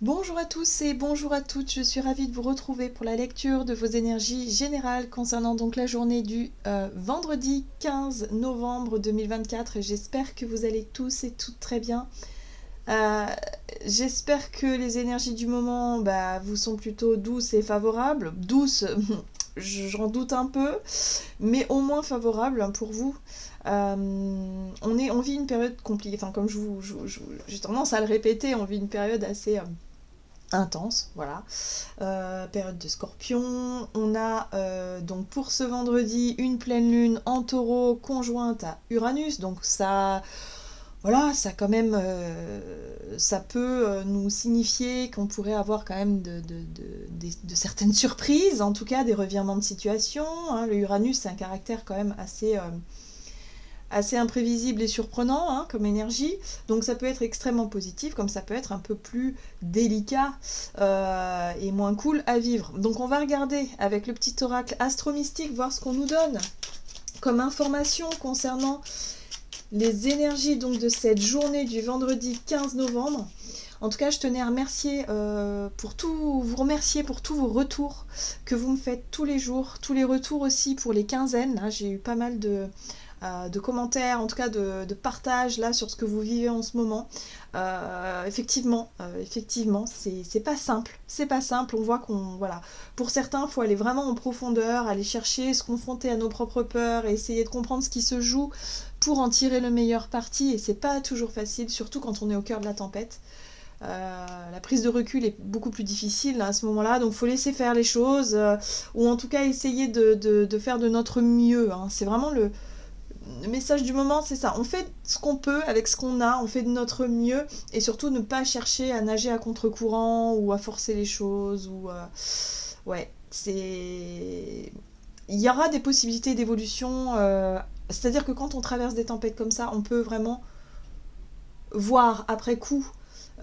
Bonjour à tous et bonjour à toutes, je suis ravie de vous retrouver pour la lecture de vos énergies générales concernant donc la journée du vendredi 15 novembre 2024 et j'espère que vous allez tous et toutes très bien. Euh, J'espère que les énergies du moment vous sont plutôt douces et favorables. Douces, j'en doute un peu, mais au moins favorables pour vous. On vit une période compliquée, enfin comme j'ai tendance à le répéter, on vit une période assez intense, voilà. Période de Scorpion. On a donc pour ce vendredi une pleine lune en Taureau conjointe à Uranus, donc ça, voilà, ça quand même, ça peut nous signifier qu'on pourrait avoir quand même de certaines surprises, en tout cas des revirements de situation. Hein. Le Uranus, c'est un caractère quand même assez imprévisible et surprenant hein, comme énergie. Donc ça peut être extrêmement positif, comme ça peut être un peu plus délicat et moins cool à vivre. Donc on va regarder avec le petit oracle astro-mystique, voir ce qu'on nous donne comme information concernant les énergies donc de cette journée du vendredi 15 novembre. En tout cas, je tenais à vous remercier pour tous vos retours que vous me faites tous les jours, tous les retours aussi pour les quinzaines. Là, j'ai eu pas mal de commentaires, en tout cas de partage là sur ce que vous vivez en ce moment. Effectivement, c'est pas simple. C'est pas simple. On voit voilà, pour certains, il faut aller vraiment en profondeur, aller chercher, se confronter à nos propres peurs et essayer de comprendre ce qui se joue pour en tirer le meilleur parti. Et c'est pas toujours facile, surtout quand on est au cœur de la tempête. La prise de recul est beaucoup plus difficile à ce moment-là, donc il faut laisser faire les choses, ou en tout cas essayer de faire de notre mieux. Hein. C'est vraiment le message du moment, c'est ça. On fait ce qu'on peut avec ce qu'on a, on fait de notre mieux, et surtout ne pas chercher à nager à contre-courant ou à forcer les choses. Ouais, c'est... Il y aura des possibilités d'évolution, c'est-à-dire que quand on traverse des tempêtes comme ça, on peut vraiment voir après coup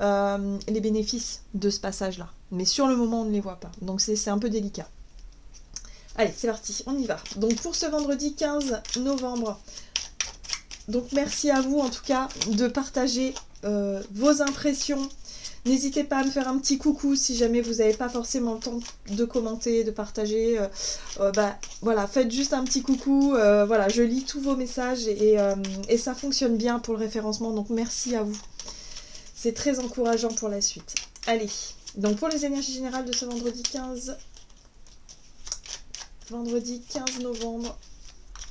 les bénéfices de ce passage-là. Mais sur le moment, on ne les voit pas. Donc c'est un peu délicat. Allez, c'est parti, on y va. Donc pour ce vendredi 15 novembre, donc merci à vous en tout cas de partager vos impressions. N'hésitez pas à me faire un petit coucou si jamais vous n'avez pas forcément le temps de commenter, de partager. Voilà, faites juste un petit coucou. Voilà, je lis tous vos messages et ça fonctionne bien pour le référencement. Donc merci à vous. C'est très encourageant pour la suite. Allez, donc pour les énergies générales de ce vendredi 15 novembre,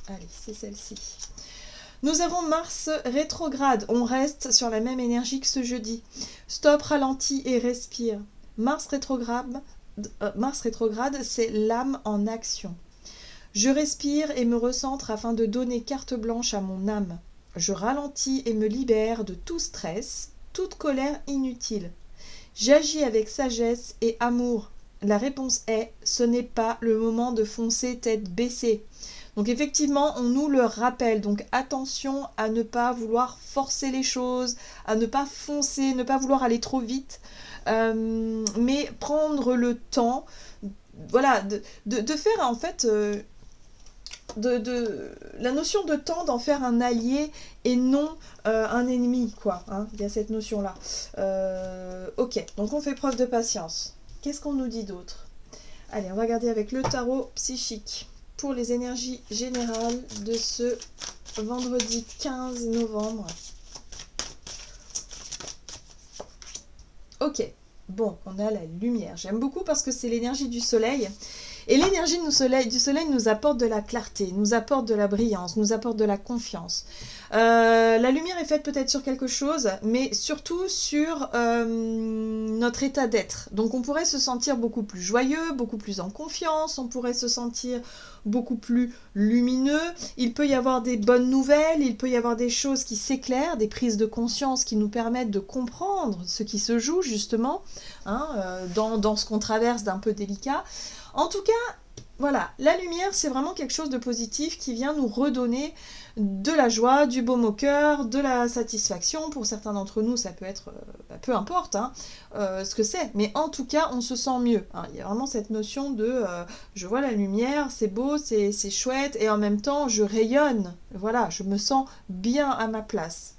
allez, c'est celle-ci. Nous avons Mars rétrograde, on reste sur la même énergie que ce jeudi. Stop, ralentis et respire. Mars rétrograde, c'est l'âme en action. Je respire et me recentre afin de donner carte blanche à mon âme. Je ralentis et me libère de tout stress, toute colère inutile. J'agis avec sagesse et amour. La réponse est « ce n'est pas le moment de foncer tête baissée ». Donc effectivement, on nous le rappelle. Donc attention à ne pas vouloir forcer les choses, à ne pas foncer, ne pas vouloir aller trop vite, mais prendre le temps, voilà, de faire en fait la notion de temps d'en faire un allié et non un ennemi, quoi. Hein, il y a cette notion-là. Ok, donc on fait preuve de patience. Qu'est-ce qu'on nous dit d'autre? Allez, on va regarder avec le tarot psychique pour les énergies générales de ce vendredi 15 novembre. Ok, bon, on a la lumière. J'aime beaucoup parce que c'est l'énergie du soleil. Et l'énergie du soleil nous apporte de la clarté, nous apporte de la brillance, nous apporte de la confiance. La lumière est faite peut-être sur quelque chose, mais surtout sur notre état d'être. Donc on pourrait se sentir beaucoup plus joyeux, beaucoup plus en confiance, on pourrait se sentir beaucoup plus lumineux. Il peut y avoir des bonnes nouvelles, il peut y avoir des choses qui s'éclairent, des prises de conscience qui nous permettent de comprendre ce qui se joue justement hein, dans ce qu'on traverse d'un peu délicat. En tout cas, voilà, la lumière, c'est vraiment quelque chose de positif qui vient nous redonner de la joie, du baume au cœur, de la satisfaction. Pour certains d'entre nous, ça peut être, peu importe hein, ce que c'est, mais en tout cas, on se sent mieux. Hein. Il y a vraiment cette notion de je vois la lumière, c'est beau, c'est chouette, et en même temps, je rayonne. Voilà, je me sens bien à ma place.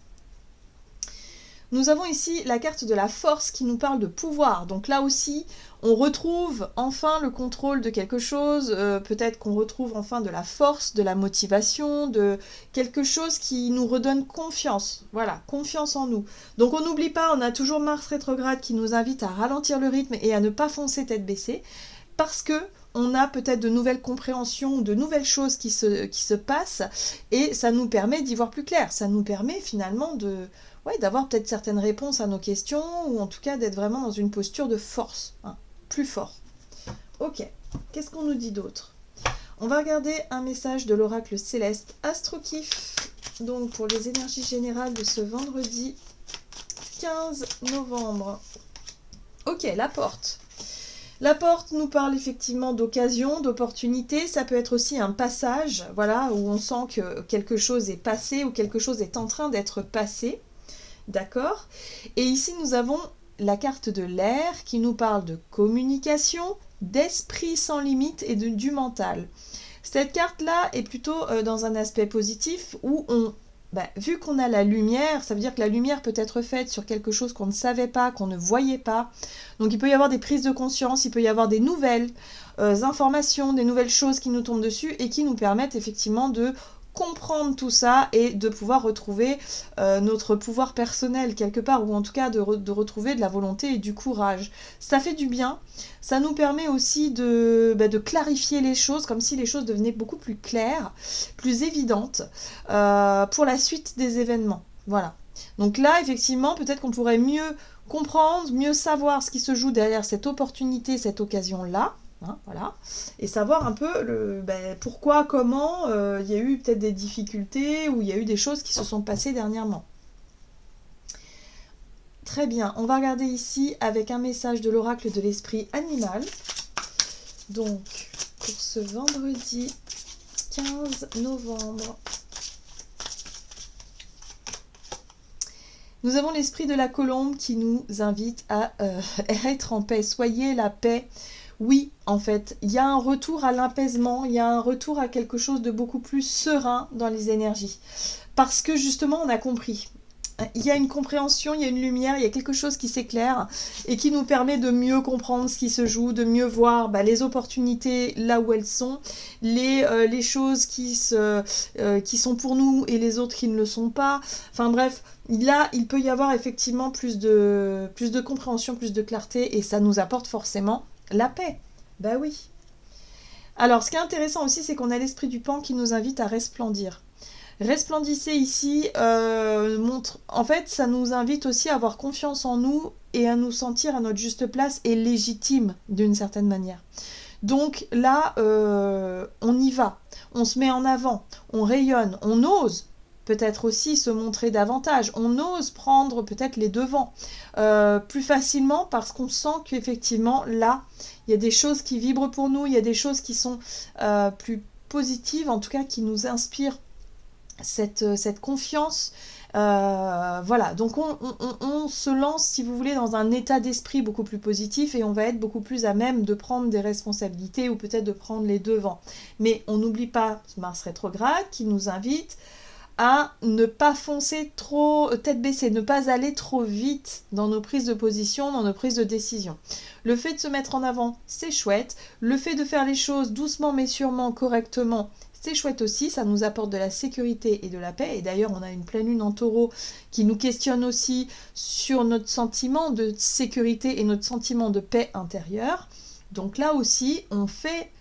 Nous avons ici la carte de la force qui nous parle de pouvoir. Donc là aussi, on retrouve enfin le contrôle de quelque chose, peut-être qu'on retrouve enfin de la force, de la motivation, de quelque chose qui nous redonne confiance. Voilà, confiance en nous. Donc on n'oublie pas, on a toujours Mars rétrograde qui nous invite à ralentir le rythme et à ne pas foncer tête baissée, parce que on a peut-être de nouvelles compréhensions, de nouvelles choses qui se passent, et ça nous permet d'y voir plus clair. Ça nous permet finalement d'avoir peut-être certaines réponses à nos questions, ou en tout cas d'être vraiment dans une posture de force, hein, plus fort. Ok, qu'est-ce qu'on nous dit d'autre? On va regarder un message de l'oracle céleste AstroKiff, donc pour les énergies générales de ce vendredi 15 novembre. Ok, la porte. La porte nous parle effectivement d'occasion, d'opportunité. Ça peut être aussi un passage, voilà, où on sent que quelque chose est passé ou quelque chose est en train d'être passé. D'accord? Et ici, nous avons la carte de l'air qui nous parle de communication, d'esprit sans limite et du mental. Cette carte-là est plutôt dans un aspect positif où vu qu'on a la lumière, ça veut dire que la lumière peut être faite sur quelque chose qu'on ne savait pas, qu'on ne voyait pas. Donc il peut y avoir des prises de conscience, il peut y avoir des nouvelles informations, des nouvelles choses qui nous tombent dessus et qui nous permettent effectivement de comprendre tout ça et de pouvoir retrouver notre pouvoir personnel quelque part, ou en tout cas de retrouver de la volonté et du courage. Ça fait du bien, ça nous permet aussi de clarifier les choses, comme si les choses devenaient beaucoup plus claires, plus évidentes pour la suite des événements. Voilà. Donc là, effectivement, peut-être qu'on pourrait mieux comprendre, mieux savoir ce qui se joue derrière cette opportunité, cette occasion-là. Hein, voilà, et savoir un peu pourquoi, comment il y a eu peut-être des difficultés ou il y a eu des choses qui se sont passées dernièrement. Très bien, on va regarder ici avec un message de l'oracle de l'esprit animal. Donc, pour ce vendredi 15 novembre, nous avons l'esprit de la colombe qui nous invite à être en paix. Soyez la paix. Oui, en fait, il y a un retour à l'apaisement, il y a un retour à quelque chose de beaucoup plus serein dans les énergies. Parce que justement, on a compris. Il y a une compréhension, il y a une lumière, il y a quelque chose qui s'éclaire et qui nous permet de mieux comprendre ce qui se joue, de mieux voir les opportunités là où elles sont, les choses qui sont pour nous et les autres qui ne le sont pas. Enfin bref, là, il peut y avoir effectivement plus de compréhension, plus de clarté, et ça nous apporte forcément la paix. Bah oui. Alors, ce qui est intéressant aussi, c'est qu'on a l'esprit du pan qui nous invite à resplendir. Resplendissez ici montre... En fait, ça nous invite aussi à avoir confiance en nous et à nous sentir à notre juste place et légitime d'une certaine manière. Donc là, on y va, on se met en avant, on rayonne, on ose peut-être aussi se montrer davantage, on ose prendre peut-être les devants plus facilement parce qu'on sent qu'effectivement là, il y a des choses qui vibrent pour nous, il y a des choses qui sont plus positives, en tout cas qui nous inspirent cette confiance. Voilà, donc on se lance, si vous voulez, dans un état d'esprit beaucoup plus positif et on va être beaucoup plus à même de prendre des responsabilités ou peut-être de prendre les devants. Mais on n'oublie pas Mars rétrograde qui nous invite à ne pas foncer trop tête baissée, ne pas aller trop vite dans nos prises de position, dans nos prises de décision. Le fait de se mettre en avant, c'est chouette. Le fait de faire les choses doucement mais sûrement, correctement, c'est chouette aussi, ça nous apporte de la sécurité et de la paix. Et d'ailleurs, on a une pleine lune en taureau qui nous questionne aussi sur notre sentiment de sécurité et notre sentiment de paix intérieure. Donc là aussi, on fait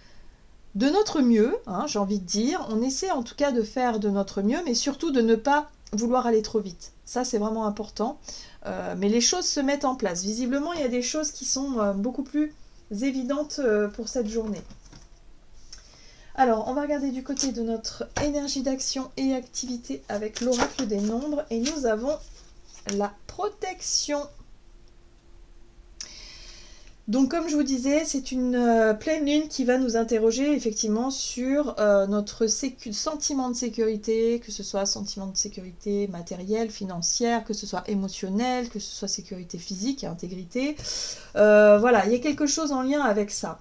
de notre mieux, hein, j'ai envie de dire. On essaie en tout cas de faire de notre mieux, mais surtout de ne pas vouloir aller trop vite. Ça, c'est vraiment important. Mais les choses se mettent en place. Visiblement, il y a des choses qui sont beaucoup plus évidentes pour cette journée. Alors, on va regarder du côté de notre énergie d'action et activité avec l'oracle des nombres. Et nous avons la protection. Donc, comme je vous disais, c'est une pleine lune qui va nous interroger effectivement sur notre sentiment de sécurité, que ce soit sentiment de sécurité matérielle, financière, que ce soit émotionnel, que ce soit sécurité physique et intégrité. Voilà, il y a quelque chose en lien avec ça.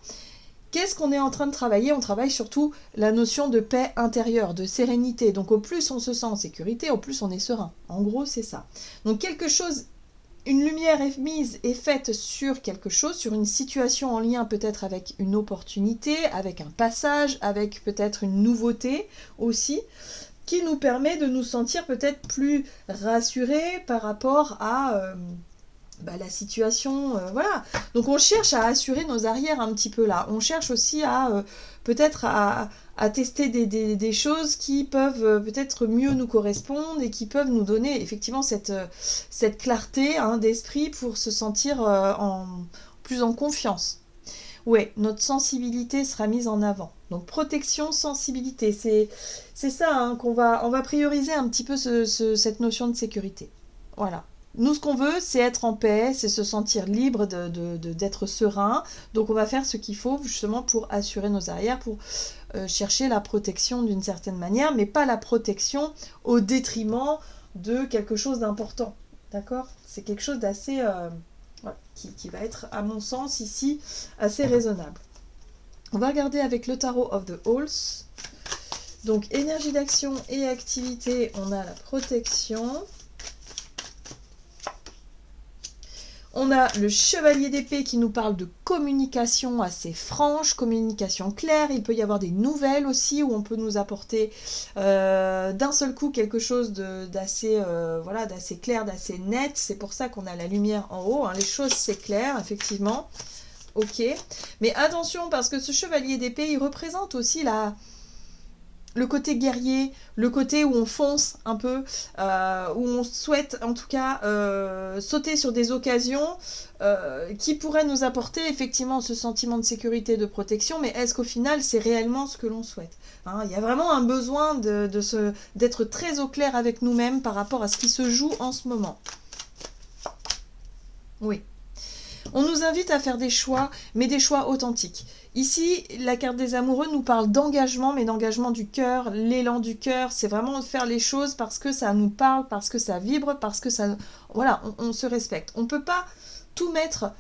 Qu'est-ce qu'on est en train de travailler? On travaille surtout la notion de paix intérieure, de sérénité. Donc au plus on se sent en sécurité, au plus on est serein. En gros, c'est ça. Donc quelque chose une lumière est faite sur quelque chose, sur une situation en lien peut-être avec une opportunité, avec un passage, avec peut-être une nouveauté aussi, qui nous permet de nous sentir peut-être plus rassurés par rapport à la situation, voilà. Donc on cherche à assurer nos arrières un petit peu là. On cherche aussi à peut-être à tester des choses qui peuvent peut-être mieux nous correspondre et qui peuvent nous donner effectivement cette clarté d'esprit pour se sentir plus en confiance. Ouais, notre sensibilité sera mise en avant. Donc protection, sensibilité, c'est ça on va prioriser un petit peu cette notion de sécurité. Voilà. Nous, ce qu'on veut, c'est être en paix, c'est se sentir libre d'être serein. Donc on va faire ce qu'il faut justement pour assurer nos arrières, pour chercher la protection d'une certaine manière, mais pas la protection au détriment de quelque chose d'important. D'accord ? C'est quelque chose d'assez... voilà, qui va être, à mon sens, ici, assez raisonnable. On va regarder avec le tarot of the Halls. Donc, énergie d'action et activité, on a la protection. On a le chevalier d'épée qui nous parle de communication assez franche, communication claire. Il peut y avoir des nouvelles aussi où on peut nous apporter d'un seul coup quelque chose d'assez d'assez clair, d'assez net. C'est pour ça qu'on a la lumière en haut. Les choses c'est clair, effectivement. Ok. Mais attention parce que ce chevalier d'épée, il représente aussi le côté guerrier, le côté où on fonce un peu, où on souhaite en tout cas sauter sur des occasions qui pourraient nous apporter effectivement ce sentiment de sécurité, de protection, mais est-ce qu'au final c'est réellement ce que l'on souhaite ? Il y a vraiment un besoin d'être très au clair avec nous-mêmes par rapport à ce qui se joue en ce moment. Oui. On nous invite à faire des choix, mais des choix authentiques. Ici, la carte des amoureux nous parle d'engagement, mais d'engagement du cœur, l'élan du cœur. C'est vraiment de faire les choses parce que ça nous parle, parce que ça vibre, parce que ça... Voilà, on se respecte. On ne peut pas tout mettre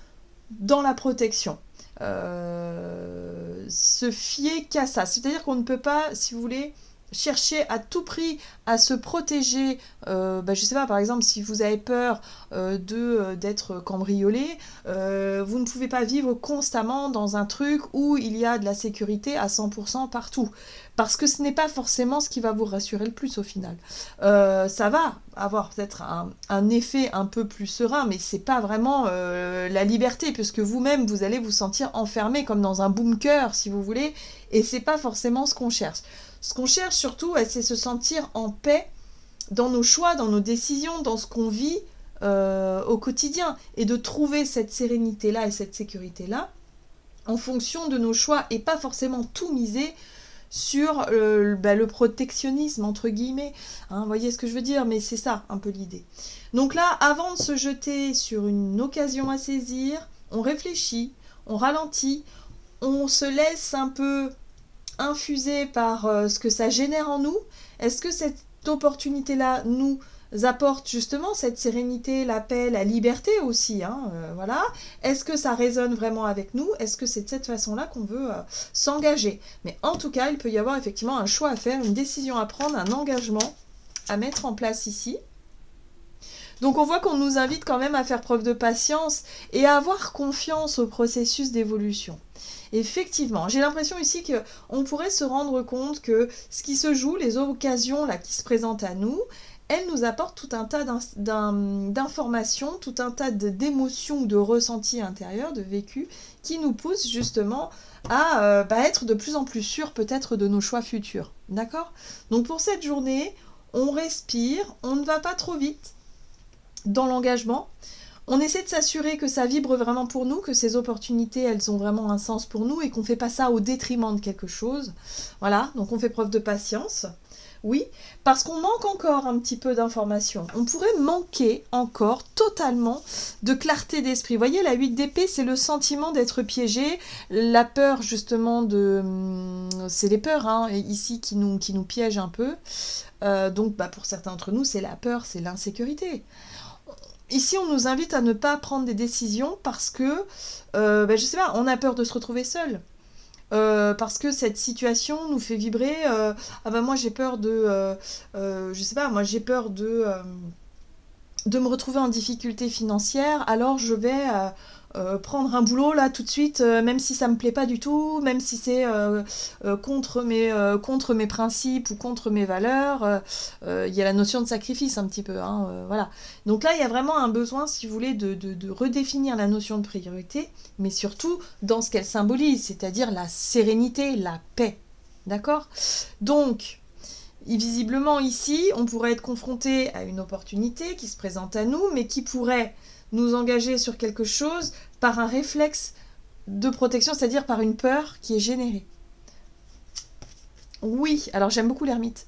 dans la protection. Se fier qu'à ça. C'est-à-dire qu'on ne peut pas, si vous voulez... chercher à tout prix à se protéger, je sais pas, par exemple, si vous avez peur d'être cambriolé, vous ne pouvez pas vivre constamment dans un truc où il y a de la sécurité à 100% partout. Parce que ce n'est pas forcément ce qui va vous rassurer le plus au final. Ça va avoir peut-être un effet un peu plus serein, mais c'est pas vraiment la liberté, puisque vous-même, vous allez vous sentir enfermé comme dans un bunker, si vous voulez, et c'est pas forcément ce qu'on cherche. Ce qu'on cherche surtout, c'est se sentir en paix dans nos choix, dans nos décisions, dans ce qu'on vit au quotidien. Et de trouver cette sérénité-là et cette sécurité-là en fonction de nos choix et pas forcément tout miser sur le protectionnisme, entre guillemets. Vous voyez ce que je veux dire ? Mais c'est ça, un peu l'idée. Donc là, avant de se jeter sur une occasion à saisir, on réfléchit, on ralentit, on se laisse un peu... infusé par ce que ça génère en nous. Est-ce que cette opportunité-là nous apporte justement cette sérénité, la paix, la liberté aussi, voilà. Est-ce que ça résonne vraiment avec nous ? Est-ce que c'est de cette façon-là qu'on veut s'engager ? Mais en tout cas, il peut y avoir effectivement un choix à faire, une décision à prendre, un engagement à mettre en place ici. Donc on voit qu'on nous invite quand même à faire preuve de patience et à avoir confiance au processus d'évolution. Effectivement, j'ai l'impression ici qu'on pourrait se rendre compte que ce qui se joue, les occasions là, qui se présentent à nous, elles nous apportent tout un tas d'informations, tout un tas d'émotions ou de ressentis intérieurs, de vécus, qui nous poussent justement à être de plus en plus sûrs peut-être de nos choix futurs. D'accord ? Donc pour cette journée, on respire, on ne va pas trop vite dans l'engagement. On essaie de s'assurer que ça vibre vraiment pour nous, que ces opportunités, elles ont vraiment un sens pour nous et qu'on ne fait pas ça au détriment de quelque chose. Voilà, donc on fait preuve de patience. Oui, parce qu'on manque encore un petit peu d'informations. On pourrait manquer encore totalement de clarté d'esprit. Vous voyez, la 8 d'épée, c'est le sentiment d'être piégé, la peur justement c'est les peurs ici qui nous piègent un peu. Donc pour certains d'entre nous, c'est la peur, c'est l'insécurité. Ici, on nous invite à ne pas prendre des décisions parce que, je sais pas, on a peur de se retrouver seul. Parce que cette situation nous fait vibrer. Moi j'ai peur de, je sais pas, moi j'ai peur de de me retrouver en difficulté financière, alors je vais prendre un boulot là tout de suite, même si ça me plaît pas du tout, même si c'est contre mes principes ou contre mes valeurs. Il y a la notion de sacrifice un petit peu, hein, voilà. Donc là, il y a vraiment un besoin, si vous voulez, de redéfinir la notion de priorité, mais surtout dans ce qu'elle symbolise, c'est-à-dire la sérénité, la paix. D'accord ? Donc, visiblement ici, on pourrait être confronté à une opportunité qui se présente à nous, mais qui pourrait nous engager sur quelque chose par un réflexe de protection, c'est-à-dire par une peur qui est générée. Oui, alors j'aime beaucoup l'ermite.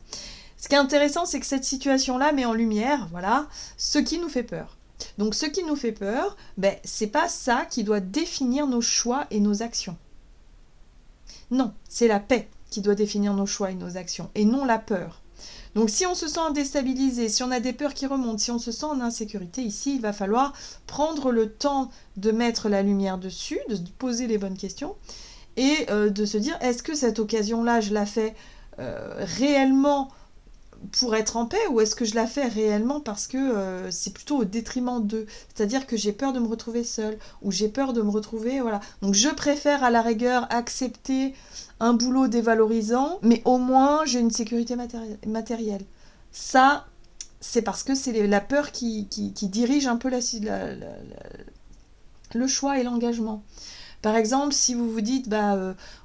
Ce qui est intéressant, c'est que cette situation-là met en lumière, voilà, ce qui nous fait peur. Donc ce qui nous fait peur, c'est pas ça qui doit définir nos choix et nos actions. Non, c'est la paix qui doit définir nos choix et nos actions, et non la peur. Donc si on se sent déstabilisé, si on a des peurs qui remontent, si on se sent en insécurité, ici, il va falloir prendre le temps de mettre la lumière dessus, de se poser les bonnes questions, et de se dire, est-ce que cette occasion-là, je la fais réellement pour être en paix, ou est-ce que je la fais réellement parce que c'est plutôt au détriment d'eux, c'est-à-dire que j'ai peur de me retrouver seule, ou j'ai peur de me retrouver, voilà. Donc je préfère à la rigueur accepter un boulot dévalorisant, mais au moins j'ai une sécurité matérielle. Ça, c'est parce que c'est la peur qui dirige un peu le choix et l'engagement. Par exemple, si vous vous dites,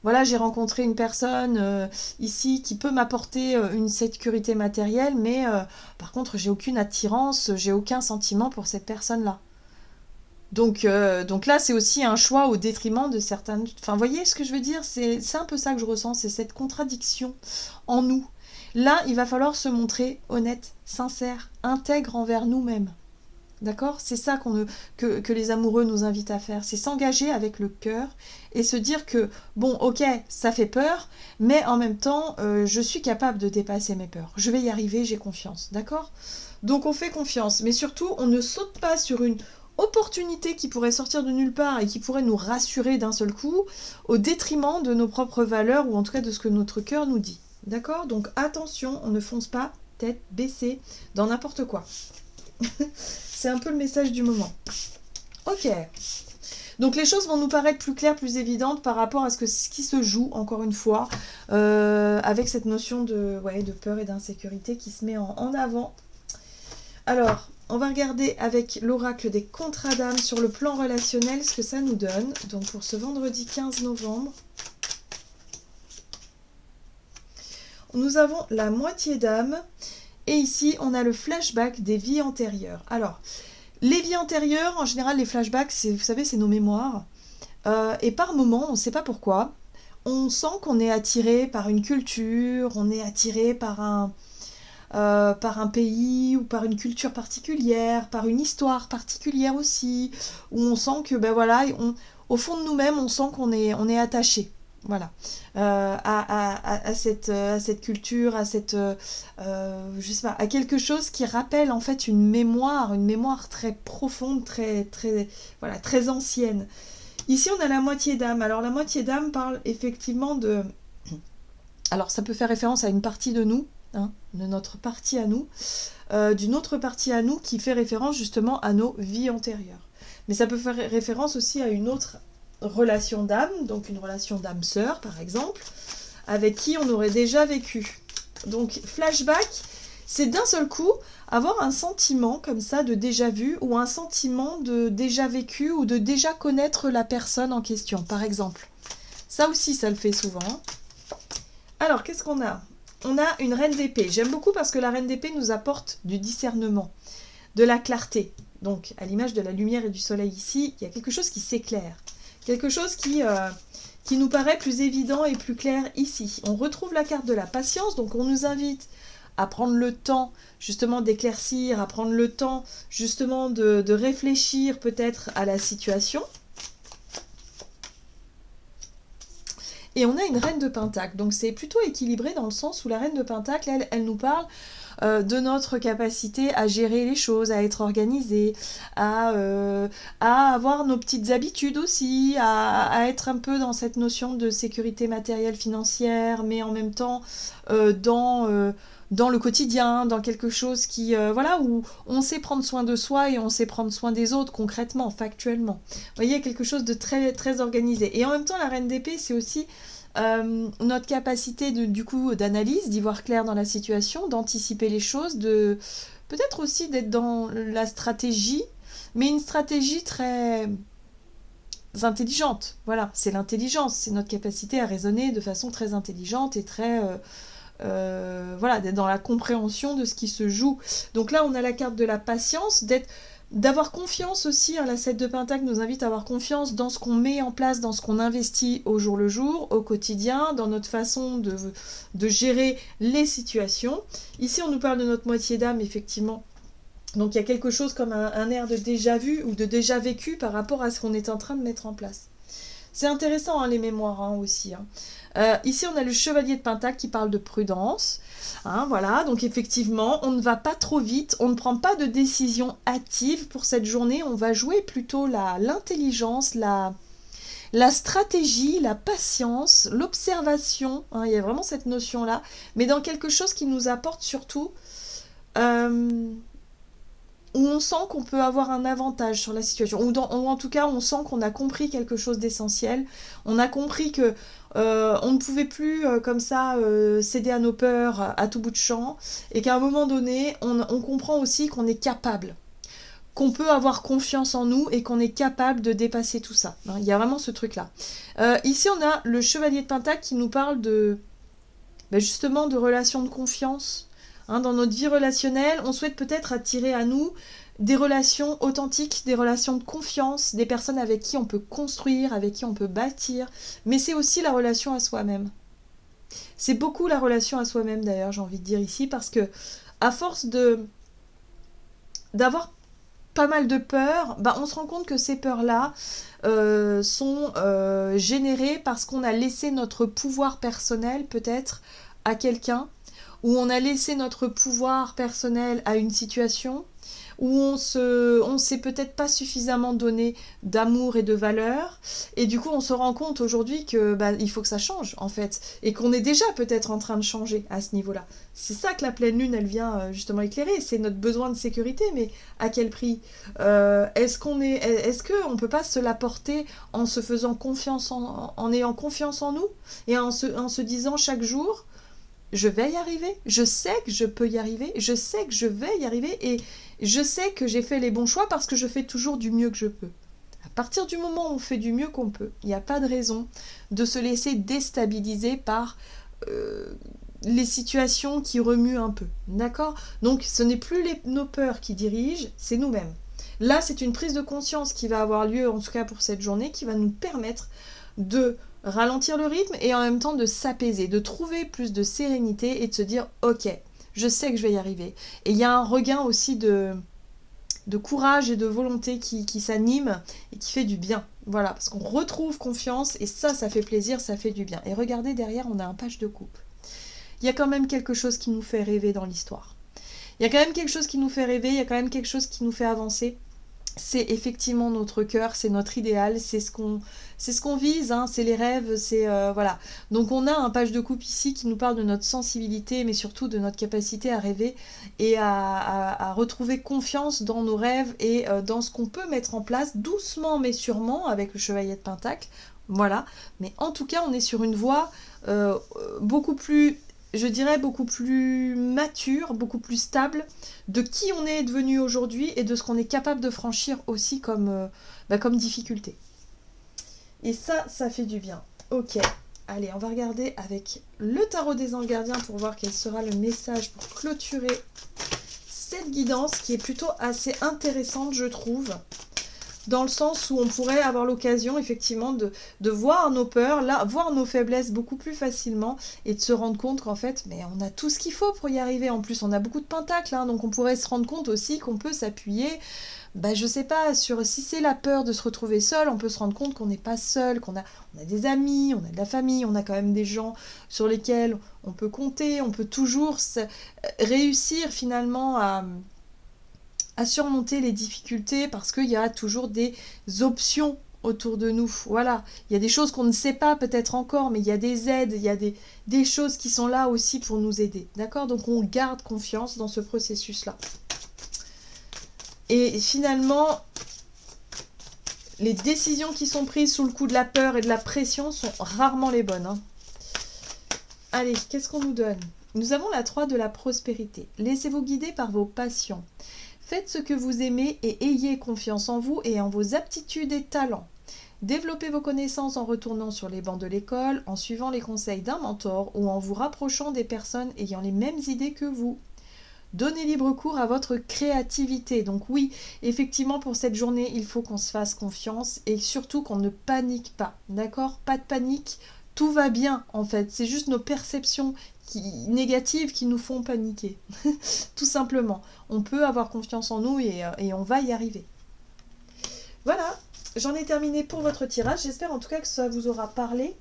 voilà, j'ai rencontré une personne ici qui peut m'apporter une sécurité matérielle, mais par contre, j'ai aucune attirance, j'ai aucun sentiment pour cette personne-là. Donc là, c'est aussi un choix au détriment de certaines... Enfin, vous voyez ce que je veux dire ? C'est un peu ça que je ressens, c'est cette contradiction en nous. Là, il va falloir se montrer honnête, sincère, intègre envers nous-mêmes. D'accord ? C'est ça que les amoureux nous invitent à faire. C'est s'engager avec le cœur et se dire que, bon, ok, ça fait peur, mais en même temps, je suis capable de dépasser mes peurs. Je vais y arriver, j'ai confiance. D'accord ? Donc on fait confiance. Mais surtout, on ne saute pas sur une opportunité qui pourrait sortir de nulle part et qui pourrait nous rassurer d'un seul coup, au détriment de nos propres valeurs ou en tout cas de ce que notre cœur nous dit. D'accord ? Donc attention, on ne fonce pas tête baissée dans n'importe quoi. C'est un peu le message du moment. Ok. Donc les choses vont nous paraître plus claires, plus évidentes par rapport à ce qui se joue, encore une fois, avec cette notion de peur et d'insécurité qui se met en avant. Alors, on va regarder avec l'oracle des contrats d'âme sur le plan relationnel ce que ça nous donne. Donc pour ce vendredi 15 novembre, nous avons la moitié d'âme. Et ici, on a le flashback des vies antérieures. Alors, les vies antérieures, en général, les flashbacks, vous savez, c'est nos mémoires. Et par moments, on ne sait pas pourquoi, on sent qu'on est attiré par une culture, on est attiré par un pays ou par une culture particulière, par une histoire particulière aussi, où on sent que, au fond de nous-mêmes, on sent qu'on est attaché. Voilà, à cette culture, à je sais pas, à quelque chose qui rappelle en fait une mémoire très profonde, très ancienne. Ici, on a la moitié d'âme. Alors, la moitié d'âme parle effectivement de... Alors, ça peut faire référence à une partie de nous, hein, de notre partie à nous, d'une autre partie à nous qui fait référence justement à nos vies antérieures. Mais ça peut faire référence aussi à une autre relation d'âme, donc une relation d'âme sœur par exemple, avec qui on aurait déjà vécu. Donc flashback, c'est d'un seul coup avoir un sentiment comme ça de déjà vu ou un sentiment de déjà vécu ou de déjà connaître la personne en question par exemple. Ça aussi ça le fait souvent. Alors qu'est-ce qu'on a ? On a une reine d'épée. J'aime beaucoup parce que la reine d'épée nous apporte du discernement, de la clarté. Donc à l'image de la lumière et du soleil ici, il y a quelque chose qui s'éclaire. Quelque chose qui nous paraît plus évident et plus clair ici. On retrouve la carte de la patience, donc on nous invite à prendre le temps justement d'éclaircir, à prendre le temps justement de réfléchir peut-être à la situation. Et on a une reine de Pentacle, donc c'est plutôt équilibré dans le sens où la reine de Pentacle, elle nous parle de notre capacité à gérer les choses, à être organisé, à avoir nos petites habitudes aussi, à être un peu dans cette notion de sécurité matérielle financière, mais en même temps dans le quotidien, dans quelque chose qui, voilà, où on sait prendre soin de soi et on sait prendre soin des autres concrètement, factuellement. Vous voyez, quelque chose de très, très organisé. Et en même temps, la reine d'épée, c'est aussi notre capacité du coup d'analyse, d'y voir clair dans la situation, d'anticiper les choses, de peut-être aussi d'être dans la stratégie, mais une stratégie très intelligente. Voilà, c'est l'intelligence, c'est notre capacité à raisonner de façon très intelligente et très voilà, d'être dans la compréhension de ce qui se joue. Donc là, on a la carte de la patience, d'avoir confiance aussi, hein, la 7 de Pentacle nous invite à avoir confiance dans ce qu'on met en place, dans ce qu'on investit au jour le jour, au quotidien, dans notre façon de gérer les situations. Ici, on nous parle de notre moitié d'âme, effectivement. Donc il y a quelque chose comme un air de déjà vu ou de déjà vécu par rapport à ce qu'on est en train de mettre en place. C'est intéressant, hein, les mémoires, hein, aussi. Hein. Ici, on a le chevalier de Pentacle qui parle de prudence. Hein, voilà, donc effectivement, on ne va pas trop vite, on ne prend pas de décision hâtive pour cette journée, on va jouer plutôt l'intelligence, la stratégie, la patience, l'observation. Hein, il y a vraiment cette notion-là, mais dans quelque chose qui nous apporte surtout... où on sent qu'on peut avoir un avantage sur la situation, ou en tout cas on sent qu'on a compris quelque chose d'essentiel, on a compris que on ne pouvait plus comme ça céder à nos peurs à tout bout de champ, et qu'à un moment donné on comprend aussi qu'on est capable, qu'on peut avoir confiance en nous et qu'on est capable de dépasser tout ça. Il y a vraiment ce truc-là. Ici on a le chevalier de Pentacle qui nous parle justement de relations de confiance. Hein, dans notre vie relationnelle, on souhaite peut-être attirer à nous des relations authentiques, des relations de confiance, des personnes avec qui on peut construire, avec qui on peut bâtir, mais c'est aussi la relation à soi-même. C'est beaucoup la relation à soi-même d'ailleurs, j'ai envie de dire ici, parce que à force d'avoir pas mal de peurs, on se rend compte que ces peurs-là sont générées parce qu'on a laissé notre pouvoir personnel peut-être à quelqu'un, où on a laissé notre pouvoir personnel à une situation, où on s'est peut-être pas suffisamment donné d'amour et de valeur, et du coup on se rend compte aujourd'hui que il faut que ça change en fait, et qu'on est déjà peut-être en train de changer à ce niveau-là. C'est ça que la pleine lune elle vient justement éclairer, c'est notre besoin de sécurité, mais à quel prix? Est-ce qu'on peut pas se l'apporter en se faisant confiance, en ayant confiance en nous, et en se disant chaque jour je vais y arriver, je sais que je peux y arriver, je sais que je vais y arriver, et je sais que j'ai fait les bons choix parce que je fais toujours du mieux que je peux. À partir du moment où on fait du mieux qu'on peut, il n'y a pas de raison de se laisser déstabiliser par les situations qui remuent un peu. D'accord ? Donc ce n'est plus nos peurs qui dirigent, c'est nous-mêmes. Là, c'est une prise de conscience qui va avoir lieu, en tout cas pour cette journée, qui va nous permettre de ralentir le rythme et en même temps de s'apaiser, de trouver plus de sérénité et de se dire ok, je sais que je vais y arriver. Et il y a un regain aussi de courage et de volonté qui s'anime et qui fait du bien. Voilà, parce qu'on retrouve confiance et ça fait plaisir, ça fait du bien. Et regardez, derrière, on a un page de coupe. Il y a quand même quelque chose qui nous fait rêver dans l'histoire. Il y a quand même quelque chose qui nous fait rêver, il y a quand même quelque chose qui nous fait avancer. C'est effectivement notre cœur, c'est notre idéal, c'est ce qu'on vise, hein, c'est les rêves, c'est voilà. Donc on a un page de coupe ici qui nous parle de notre sensibilité, mais surtout de notre capacité à rêver et à retrouver confiance dans nos rêves et dans ce qu'on peut mettre en place doucement mais sûrement avec le chevalier de Pentacle. Voilà. Mais en tout cas, on est sur une voie beaucoup plus, je dirais, beaucoup plus mature, beaucoup plus stable de qui on est devenu aujourd'hui et de ce qu'on est capable de franchir aussi comme difficulté. Et ça fait du bien. Ok, allez, on va regarder avec le tarot des anges gardiens pour voir quel sera le message pour clôturer cette guidance qui est plutôt assez intéressante, je trouve. Dans le sens où on pourrait avoir l'occasion effectivement de voir nos peurs, là, voir nos faiblesses beaucoup plus facilement et de se rendre compte qu'en fait, mais on a tout ce qu'il faut pour y arriver. En plus, on a beaucoup de pentacles, hein, donc on pourrait se rendre compte aussi qu'on peut s'appuyer, je sais pas, si c'est la peur de se retrouver seul, on peut se rendre compte qu'on n'est pas seul, on a des amis, on a de la famille, on a quand même des gens sur lesquels on peut compter, on peut toujours réussir finalement à surmonter les difficultés parce qu'il y a toujours des options autour de nous. Voilà, il y a des choses qu'on ne sait pas peut-être encore, mais il y a des aides, il y a des choses qui sont là aussi pour nous aider. D'accord? Donc on garde confiance dans ce processus-là. Et finalement, les décisions qui sont prises sous le coup de la peur et de la pression sont rarement les bonnes. Allez, qu'est-ce qu'on nous donne? Nous avons la 3 de la prospérité. Laissez-vous guider par vos passions. Faites ce que vous aimez et ayez confiance en vous et en vos aptitudes et talents. Développez vos connaissances en retournant sur les bancs de l'école, en suivant les conseils d'un mentor ou en vous rapprochant des personnes ayant les mêmes idées que vous. Donnez libre cours à votre créativité. Donc oui, effectivement, pour cette journée, il faut qu'on se fasse confiance et surtout qu'on ne panique pas. D'accord? Pas de panique, tout va bien en fait. C'est juste nos perceptions négatives qui nous font paniquer. Tout simplement. On peut avoir confiance en nous et on va y arriver. Voilà, j'en ai terminé pour votre tirage. J'espère en tout cas que ça vous aura parlé.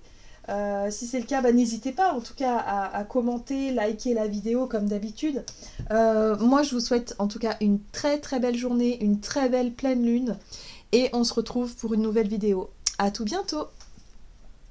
Si c'est le cas, n'hésitez pas en tout cas à commenter, liker la vidéo comme d'habitude. Moi je vous souhaite en tout cas une très très belle journée, une très belle pleine lune et on se retrouve pour une nouvelle vidéo. À tout bientôt!